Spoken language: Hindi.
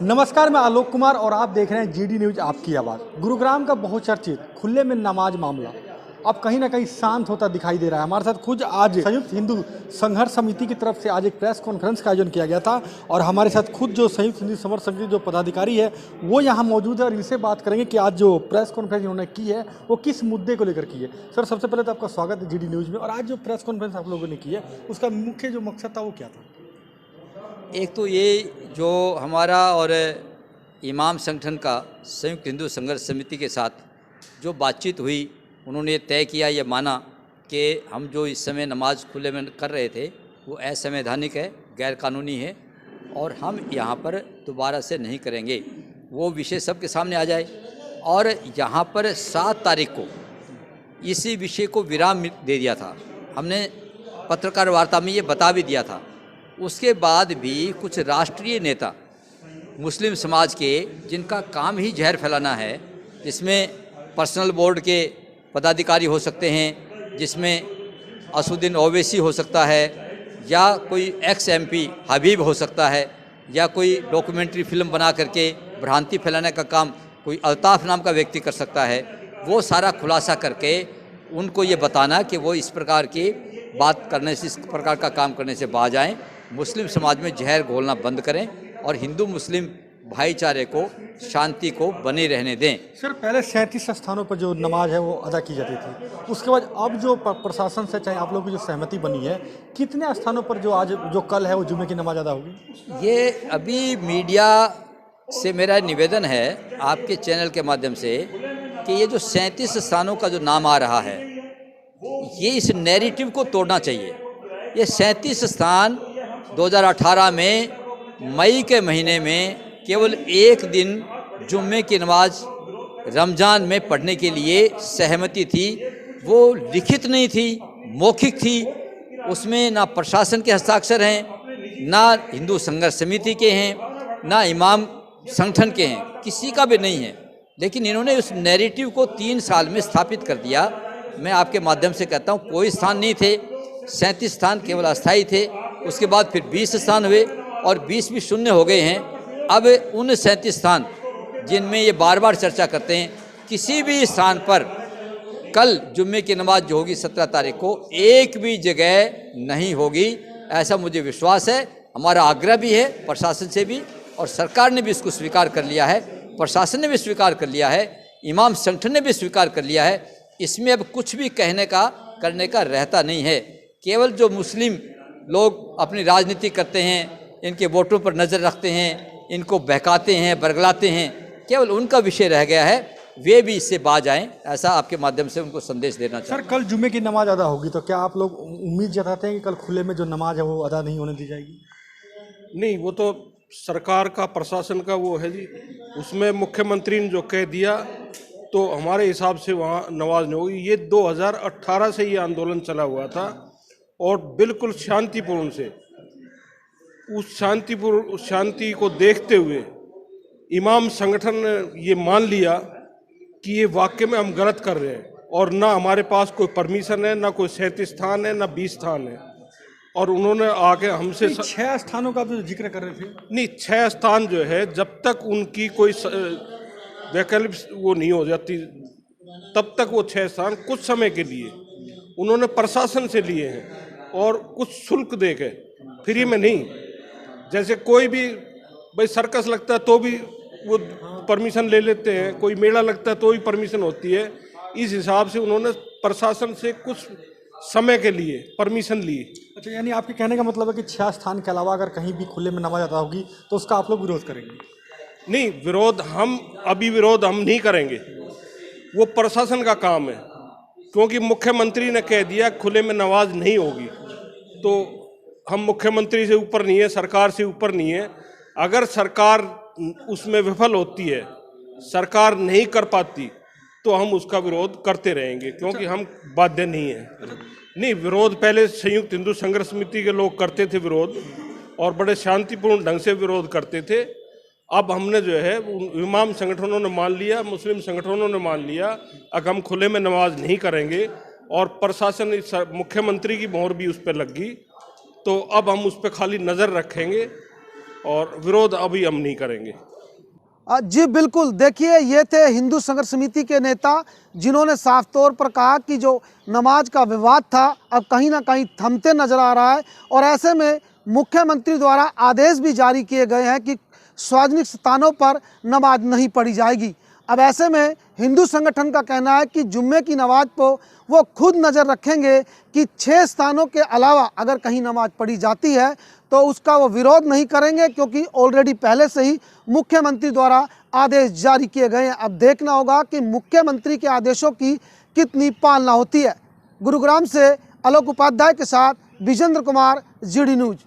नमस्कार, मैं आलोक कुमार और आप देख रहे हैं जीडी न्यूज आपकी आवाज़। गुरुग्राम का बहुचर्चित खुले में नमाज मामला अब कहीं ना कहीं शांत होता दिखाई दे रहा है। हमारे साथ खुद आज संयुक्त हिंदू संघर्ष समिति की तरफ से आज एक प्रेस कॉन्फ्रेंस का आयोजन किया गया था और हमारे साथ खुद जो संयुक्त हिंदू संघर्ष समिति जो पदाधिकारी है वो यहाँ मौजूद है और इनसे बात करेंगे कि आज जो प्रेस कॉन्फ्रेंस इन्होंने की है वो किस मुद्दे को लेकर की है। सर, सबसे पहले तो आपका स्वागत है जीडी न्यूज़ में। और आज जो प्रेस कॉन्फ्रेंस आप लोगों ने की है उसका मुख्य जो मकसद था वो क्या था? एक तो ये जो हमारा और इमाम संगठन का संयुक्त हिंदू संघर्ष समिति के साथ जो बातचीत हुई, उन्होंने तय किया, ये माना कि हम जो इस समय नमाज खुले में कर रहे थे वो असंवैधानिक है, गैर कानूनी है और हम यहाँ पर दोबारा से नहीं करेंगे। वो विषय सबके सामने आ जाए और यहाँ पर 7 तारीख को इसी विषय को विराम दे दिया था। हमने पत्रकार वार्ता में ये बता भी दिया था। उसके बाद भी कुछ राष्ट्रीय नेता मुस्लिम समाज के, जिनका काम ही जहर फैलाना है, जिसमें पर्सनल बोर्ड के पदाधिकारी हो सकते हैं, जिसमें असुद्दीन ओवैसी हो सकता है, या कोई एक्स एमपी हबीब हो सकता है, या कोई डॉक्यूमेंट्री फिल्म बना करके भ्रांति फैलाने का काम कोई अल्ताफ़ नाम का व्यक्ति कर सकता है। वो सारा खुलासा करके उनको ये बताना कि वो इस प्रकार की बात करने से, इस प्रकार का काम करने से बाज आएँ, मुस्लिम समाज में जहर घोलना बंद करें और हिंदू मुस्लिम भाईचारे को, शांति को बने रहने दें। सर, पहले 37 स्थानों पर जो नमाज है वो अदा की जाती थी, उसके बाद अब जो प्रशासन से चाहे आप लोगों की जो सहमति बनी है, कितने स्थानों पर जो आज जो कल है वो जुम्मे की नमाज अदा होगी? ये अभी मीडिया से मेरा निवेदन है आपके चैनल के माध्यम से कि ये जो 37 स्थानों का जो नाम आ रहा है, ये इस नैरेटिव को तोड़ना चाहिए। ये 37 स्थान 2018 में मई के महीने में केवल एक दिन जुम्मे की नमाज रमज़ान में पढ़ने के लिए सहमति थी। वो लिखित नहीं थी, मौखिक थी। उसमें ना प्रशासन के हस्ताक्षर हैं, ना हिंदू संघर्ष समिति के हैं, ना इमाम संगठन के हैं, किसी का भी नहीं है। लेकिन इन्होंने उस नैरेटिव को 3 साल में स्थापित कर दिया। मैं आपके माध्यम से कहता हूँ, कोई स्थान नहीं थे, 37 स्थान केवल अस्थायी थे। उसके बाद फिर 20 स्थान हुए और 20 भी शून्य हो गए हैं। अब उन 37 स्थान जिनमें ये बार बार चर्चा करते हैं, किसी भी स्थान पर कल जुम्मे की नमाज जो होगी 17 तारीख को, एक भी जगह नहीं होगी, ऐसा मुझे विश्वास है। हमारा आग्रह भी है प्रशासन से भी, और सरकार ने भी इसको स्वीकार कर लिया है, प्रशासन ने भी स्वीकार कर लिया है, इमाम संगठन ने भी स्वीकार कर लिया है। इसमें अब कुछ भी कहने का, करने का रहता नहीं है। केवल जो मुस्लिम लोग अपनी राजनीति करते हैं, इनके वोटों पर नज़र रखते हैं, इनको बहकाते हैं, बरगलाते हैं, केवल उनका विषय रह गया है। वे भी इससे बाज आएँ, ऐसा आपके माध्यम से उनको संदेश देना चाहिए। सर, कल जुम्मे की नमाज अदा होगी तो क्या आप लोग उम्मीद जताते हैं कि कल खुले में जो नमाज है वो अदा नहीं होने दी जाएगी? नहीं, वो तो सरकार का, प्रशासन का वो है जी। उसमें मुख्यमंत्री ने जो कह दिया तो हमारे हिसाब से वहाँ नमाज नहीं होगी। ये 2018 से ये आंदोलन चला हुआ था और बिल्कुल शांतिपूर्ण से, उस शांति को देखते हुए इमाम संगठन ने ये मान लिया कि ये वाकई में हम गलत कर रहे हैं और ना हमारे पास कोई परमिशन है, ना कोई 37 स्थान है, ना 20 स्थान है। और उन्होंने आके हमसे 6 स्थानों का भी जिक्र कर रहे थे। नहीं, 6 स्थान जो है, जब तक उनकी कोई वैकल्पिक वो नहीं हो जाती तब तक वो 6 स्थान कुछ समय के लिए उन्होंने प्रशासन से लिए हैं और कुछ शुल्क देके, फ्री में नहीं। जैसे कोई भी भाई सर्कस लगता है तो भी वो परमिशन ले लेते हैं, कोई मेला लगता है तो भी परमिशन होती है। इस हिसाब से उन्होंने प्रशासन से कुछ समय के लिए परमिशन ली। अच्छा, यानी आपके कहने का मतलब है कि 6 स्थान के अलावा अगर कहीं भी खुले में नमाज अदा होगी तो उसका आप लोग विरोध करेंगे? नहीं, विरोध हम नहीं करेंगे, वो प्रशासन का काम है। क्योंकि मुख्यमंत्री ने कह दिया खुले में नमाज नहीं होगी, तो हम मुख्यमंत्री से ऊपर नहीं है, सरकार से ऊपर नहीं है। अगर सरकार उसमें विफल होती है, सरकार नहीं कर पाती, तो हम उसका विरोध करते रहेंगे, क्योंकि हम बाध्य नहीं हैं। नहीं, विरोध पहले संयुक्त हिंदू संघर्ष समिति के लोग करते थे विरोध, और बड़े शांतिपूर्ण ढंग से विरोध करते थे। अब हमने जो है इमाम संगठनों ने मान लिया, मुस्लिम संगठनों ने मान लिया, अब हम खुले में नमाज नहीं करेंगे। और प्रशासन, मुख्यमंत्री की मोहर भी उस पर लग गई, तो अब हम उस पर खाली नज़र रखेंगे और विरोध अभी हम नहीं करेंगे। जी बिल्कुल, देखिए ये थे हिंदू संघर्ष समिति के नेता जिन्होंने साफ तौर पर कहा कि जो नमाज का विवाद था अब कहीं ना कहीं थमते नजर आ रहा है और ऐसे में मुख्यमंत्री द्वारा आदेश भी जारी किए गए हैं कि सार्वजनिक स्थानों पर नमाज नहीं पढ़ी जाएगी। अब ऐसे में हिंदू संगठन का कहना है कि जुम्मे की नमाज को वो खुद नज़र रखेंगे कि 6 स्थानों के अलावा अगर कहीं नमाज पढ़ी जाती है तो उसका वो विरोध नहीं करेंगे, क्योंकि ऑलरेडी पहले से ही मुख्यमंत्री द्वारा आदेश जारी किए गए हैं। अब देखना होगा कि मुख्यमंत्री के आदेशों की कितनी पालना होती है। गुरुग्राम से आलोक उपाध्याय के साथ विजेंद्र कुमार, जीडी न्यूज।